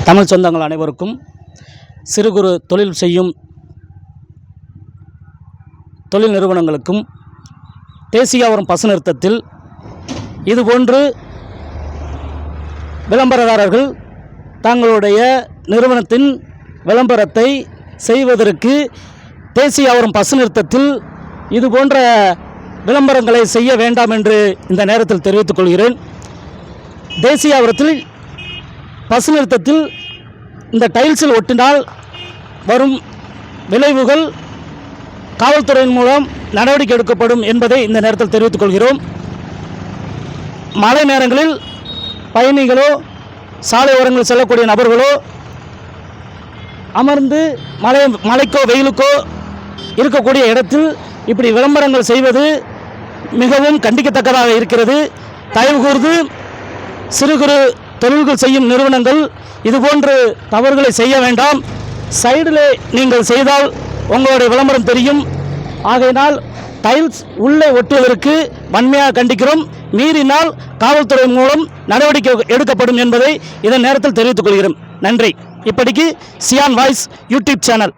தமிழ் சொந்தங்கள் அனைவருக்கும் சிறு குறு தொழில் செய்யும் தொழில் நிறுவனங்களுக்கும் தேசியாவரம் பசு நிறுத்தத்தில் இதுபோன்று விளம்பரதாரர்கள் தங்களுடைய நிறுவனத்தின் விளம்பரத்தை செய்வதற்கு தேசியாவரம் பசு நிறுத்தத்தில் இதுபோன்ற விளம்பரங்களை செய்ய வேண்டாம் என்று இந்த நேரத்தில் தெரிவித்துக் கொள்கிறேன். தேசியாவரத்தில் பசு நிறுத்தத்தில் இந்த டைல்ஸில் ஒட்டினால் வரும் விளைவுகள் காவல்துறையின் மூலம் நடவடிக்கை எடுக்கப்படும் என்பதை இந்த நேரத்தில் தெரிவித்துக் கொள்கிறோம். மழை நேரங்களில் பயணிகளோ சாலை ஓரங்களில் செல்லக்கூடிய நபர்களோ அமர்ந்து மழைக்கோ வெயிலுக்கோ இருக்கக்கூடிய இடத்தில் இப்படி விளம்பரங்கள் செய்வது மிகவும் கண்டிக்கத்தக்கதாக இருக்கிறது. தயவு கூர்ந்து சிறு குறு தொழில்கள் செய்யும் நிறுவனங்கள் இதுபோன்று தவறுகளை செய்ய வேண்டாம். சைடில் நீங்கள் செய்தால் உங்களுடைய விளம்பரம் தெரியும். ஆகையினால் டைல்ஸ் உள்ளே ஒட்டுவதற்கு வன்மையாக கண்டிக்கிறோம். மீறினால் காவல்துறை மூலம் நடவடிக்கை எடுக்கப்படும் என்பதை இதன் நேரத்தில் தெரிவித்துக் கொள்கிறோம். நன்றி. இப்படிக்கு சியான் வாய்ஸ் யூடியூப் சேனல்.